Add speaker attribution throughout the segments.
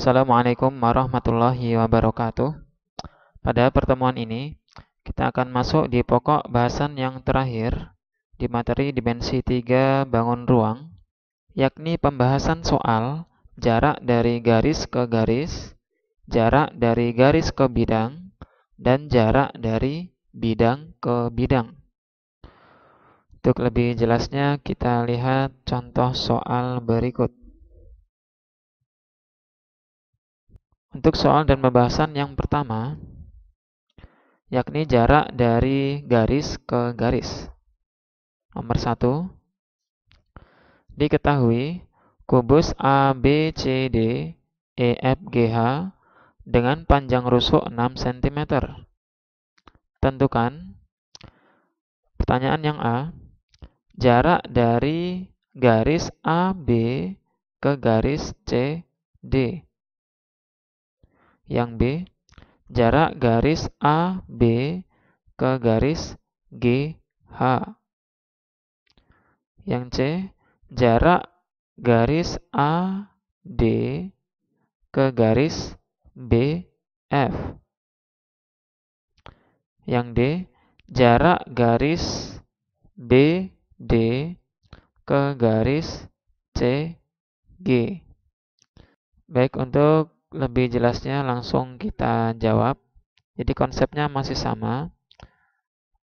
Speaker 1: Assalamualaikum warahmatullahi wabarakatuh. Pada pertemuan ini, kita akan masuk di pokok bahasan yang terakhir di materi dimensi 3 bangun ruang, yakni pembahasan soal jarak dari garis ke garis, jarak dari garis ke bidang, dan jarak dari bidang ke bidang. Untuk lebih jelasnya, kita lihat contoh soal berikut. Untuk soal dan pembahasan yang pertama, yakni jarak dari garis ke garis. Nomor 1, diketahui kubus ABCD EFGH dengan panjang rusuk 6 cm. Tentukan, pertanyaan yang A, jarak dari garis AB ke garis CD. Yang B, jarak garis AB ke garis GH. Yang C, jarak garis AD ke garis BF. Yang D, jarak garis BD ke garis CG. Baik, untuk lebih jelasnya langsung kita jawab. Jadi konsepnya masih sama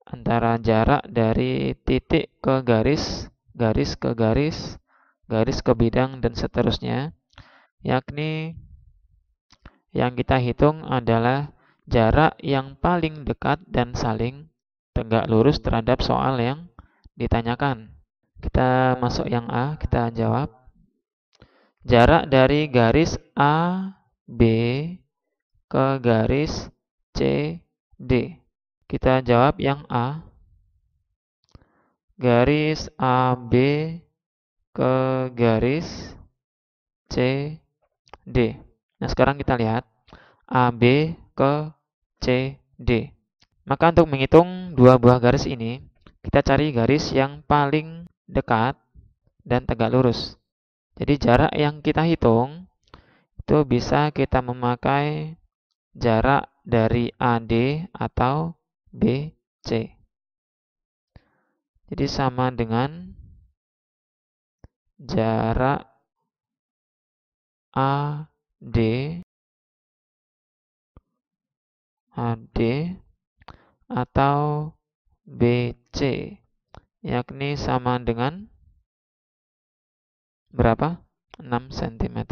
Speaker 1: antara jarak dari titik ke garis, garis ke garis, garis ke bidang, dan seterusnya. Yakni yang kita hitung adalah jarak yang paling dekat dan saling tegak lurus terhadap soal yang ditanyakan. Kita masuk yang A, kita jawab. Jarak dari garis AB ke garis CD. Kita jawab yang A. Garis AB ke garis CD. Nah, sekarang kita lihat AB ke CD. Maka untuk menghitung dua buah garis ini, kita cari garis yang paling dekat dan tegak lurus. Jadi jarak yang kita hitung itu bisa kita memakai jarak dari AD atau BC. Jadi sama dengan jarak AD atau BC, yakni sama dengan berapa? 6 cm.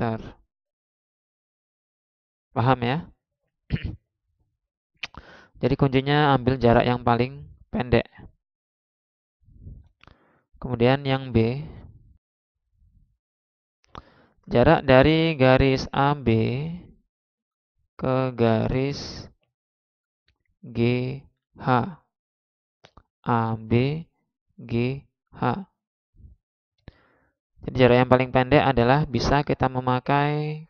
Speaker 1: Paham ya? Jadi kuncinya ambil jarak yang paling pendek. Kemudian yang B, jarak dari garis AB ke garis GH. AB, GH. Jadi jarak yang paling pendek adalah bisa kita memakai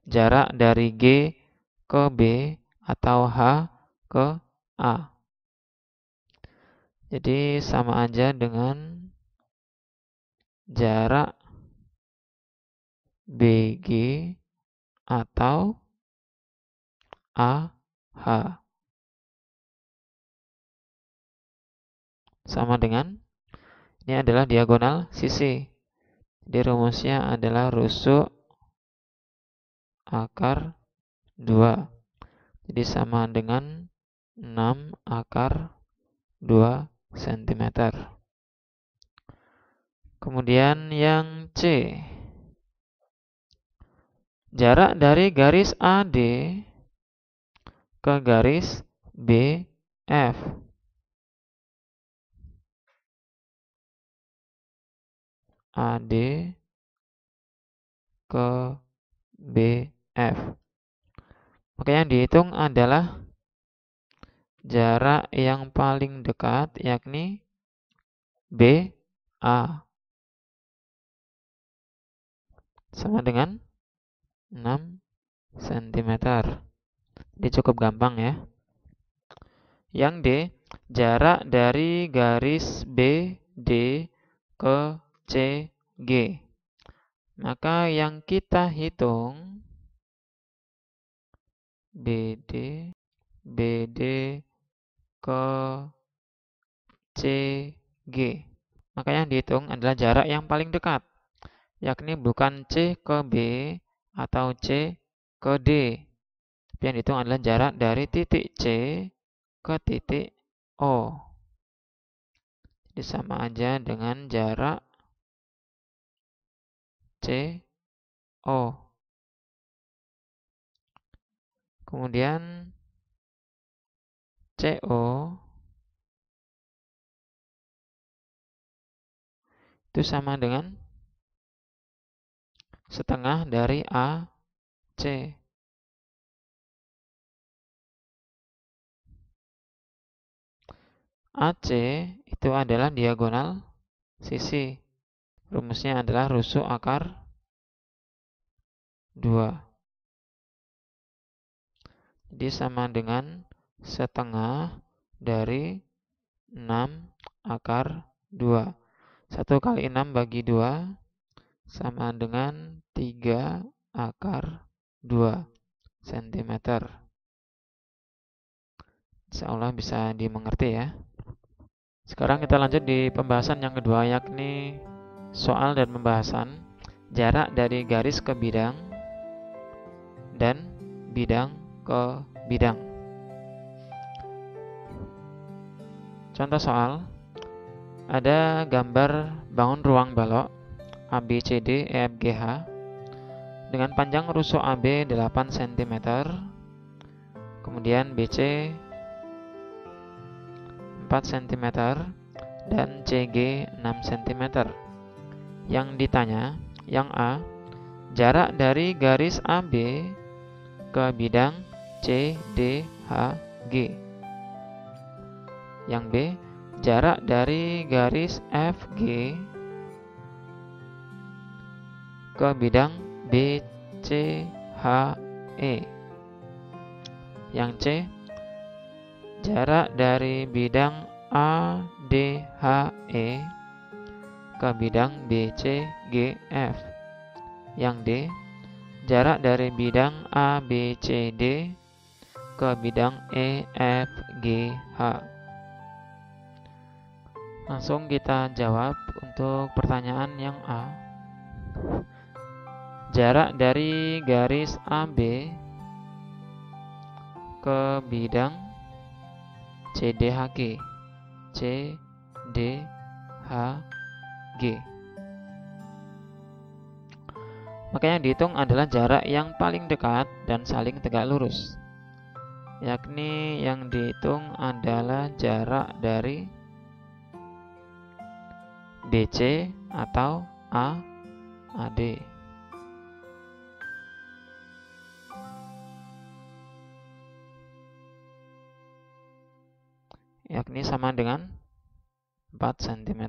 Speaker 1: jarak dari G ke B atau H ke A. Jadi sama aja dengan jarak BG atau AH. Sama dengan, ini adalah diagonal sisi. Jadi rumusnya adalah rusuk akar 2. Jadi sama dengan 6 akar 2 cm. Kemudian yang C, jarak dari garis AD ke garis BF. AD ke BF. Maka yang dihitung adalah jarak yang paling dekat, yakni BA. Sama dengan 6 cm. Ini cukup gampang ya. Yang D, jarak dari garis BD ke CG. Maka yang kita hitung BD, BD ke CG. Maka yang dihitung adalah jarak yang paling dekat, yakni bukan C ke B atau C ke D. Tapi yang dihitung adalah jarak dari titik C ke titik O. Jadi sama aja dengan jarak C, O. Kemudian CO itu sama dengan setengah dari AC. AC itu adalah diagonal sisi. Rumusnya adalah rusuk akar 2. Jadi sama dengan setengah dari 6 akar 2. 1 kali 6 bagi 2 sama dengan 3 akar 2 cm. Insya Allah bisa dimengerti ya. Sekarang kita lanjut di pembahasan yang kedua, yakni soal dan pembahasan jarak dari garis ke bidang dan bidang ke bidang. Contoh soal, ada gambar bangun ruang balok ABCD EFGH dengan panjang rusuk AB 8 cm, kemudian BC 4 cm dan CG 6 cm. Yang ditanya, yang A, jarak dari garis AB ke bidang CDHG. Yang B, jarak dari garis FG ke bidang BCHE. Yang C, jarak dari bidang ADHE ke bidang BCGF. Yang D, jarak dari bidang ABCD ke bidang EFGH. Langsung kita jawab untuk pertanyaan yang A. Jarak dari garis AB ke bidang CDHG. CDHG. Maka yang dihitung adalah jarak yang paling dekat dan saling tegak lurus. Yakni yang dihitung adalah jarak dari BC atau AD. Yakni sama dengan 4 cm.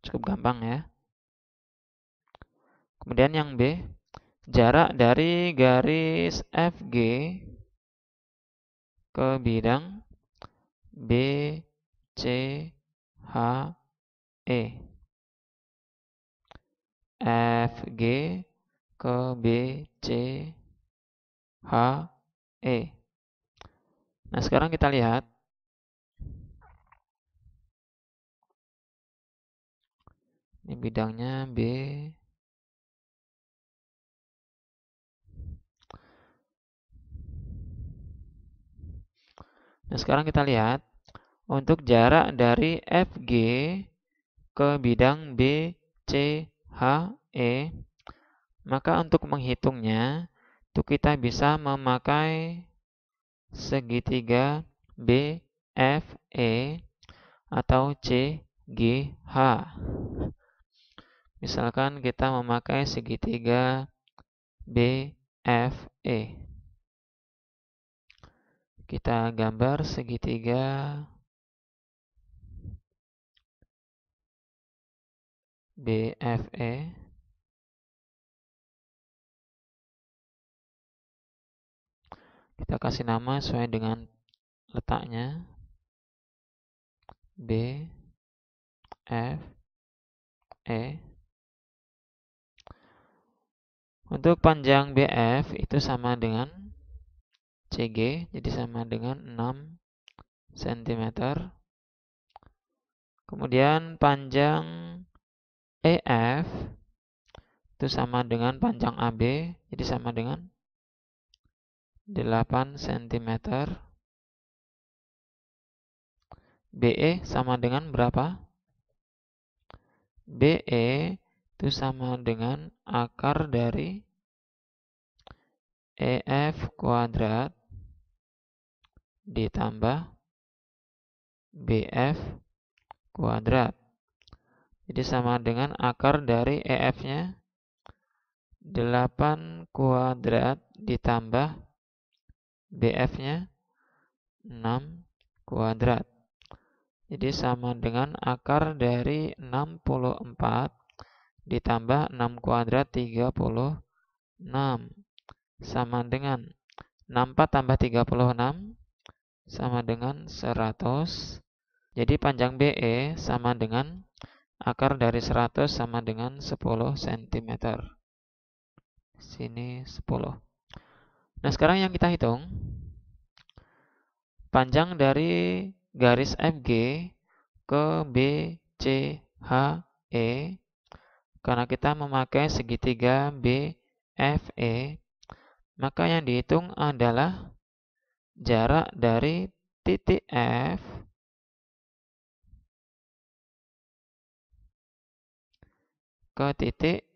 Speaker 1: Cukup gampang ya. Kemudian yang B, jarak dari garis FG ke bidang BCHE. FG ke BCHE. Nah, sekarang kita lihat. Ini bidangnya B. Nah, sekarang kita lihat. Untuk jarak dari FG ke bidang BCHE, maka untuk menghitungnya, itu kita bisa memakai segitiga BFE atau CGH. Misalkan kita memakai segitiga BFE. Kita gambar segitiga BFE. Kita kasih nama sesuai dengan letaknya. B, F, E. Untuk panjang BF itu sama dengan CG, jadi sama dengan 6 cm. Kemudian panjang EF itu sama dengan panjang AB, jadi sama dengan 8 cm. BE sama dengan berapa? BE itu sama dengan akar dari EF kuadrat ditambah BF kuadrat. Jadi sama dengan akar dari EF-nya 8 kuadrat ditambah BF-nya 6 kuadrat. Jadi sama dengan akar dari 64 ditambah 6 kuadrat 36. Sama dengan 64 tambah 36 sama dengan 100. Jadi panjang BE sama dengan akar dari 100 sama dengan 10 cm. Sini 10. Nah, sekarang yang kita hitung panjang dari garis FG ke BCHE, karena kita memakai segitiga BFE, maka yang dihitung adalah jarak dari titik F ke titik,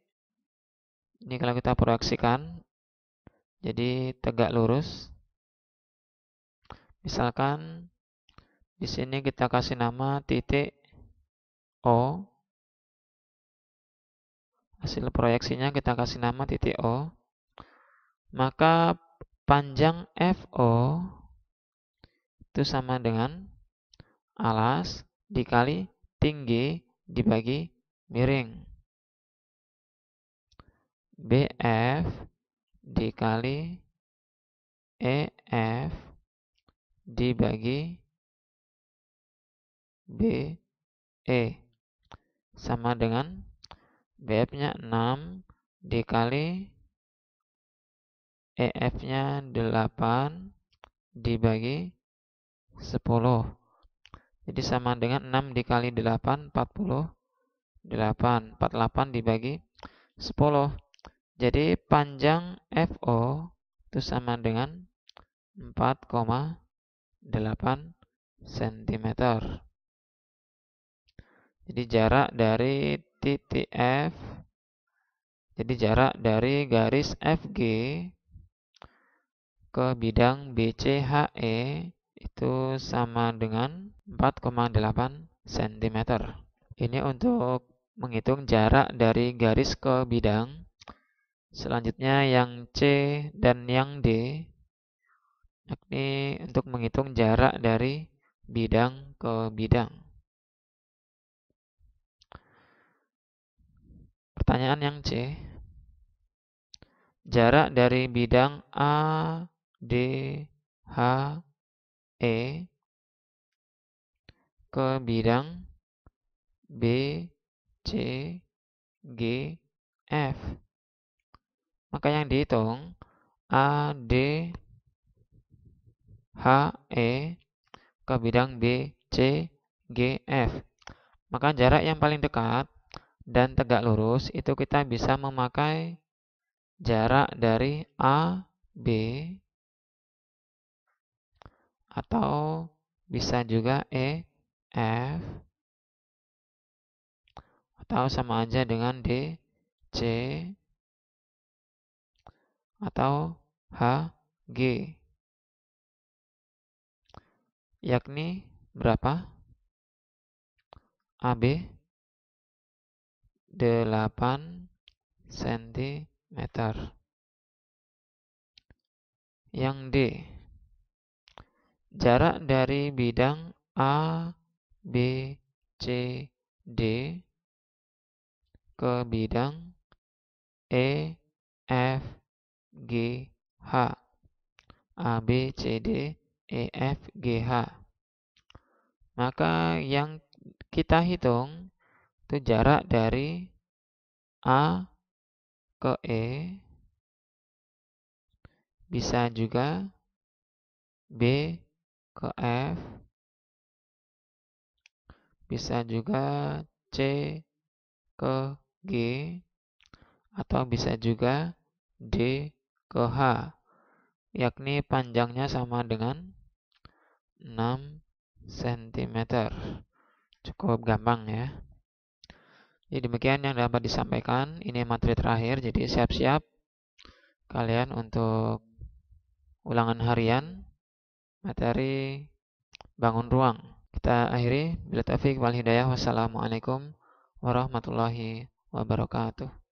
Speaker 1: ini kalau kita proyeksikan jadi tegak lurus. Misalkan di sini kita kasih nama titik O. Hasil proyeksinya kita kasih nama titik O. Maka panjang FO itu sama dengan alas dikali tinggi dibagi miring. BF dikali EF dibagi BE sama dengan BF-nya 6 dikali EF-nya 8 dibagi 10. Jadi sama dengan 6 dikali 8, 48. 48 dibagi 10. Jadi panjang FO itu sama dengan 4,8 cm. Jadi jarak dari titik F, jadi jarak dari garis FG ke bidang BCHE itu sama dengan 4,8 cm. Ini untuk menghitung jarak dari garis ke bidang. Selanjutnya yang C dan yang D, yakni untuk menghitung jarak dari bidang ke bidang. Pertanyaan yang C, jarak dari bidang A, D, H, E ke bidang B, C, G, F. Maka yang dihitung A, D, H, E ke bidang B, C, G, F. Maka jarak yang paling dekat dan tegak lurus itu kita bisa memakai jarak dari A, B, atau bisa juga E, F, atau sama aja dengan D, C, atau H, G. Yakni berapa? AB 8 cm. Yang D, jarak dari bidang A, B, C, D ke bidang E, F, G, H. A, B, C, D, E, F, G, H. Maka yang kita hitung itu jarak dari A ke E, bisa juga B ke F, bisa juga C ke G, atau bisa juga D ke H, yakni panjangnya sama dengan 6 cm. Cukup gampang ya. Jadi demikian yang dapat disampaikan. Ini materi terakhir, jadi siap-siap kalian untuk ulangan harian materi bangun ruang. Kita akhiri. Bila taufiq wal hidayah. Wassalamualaikum warahmatullahi wabarakatuh.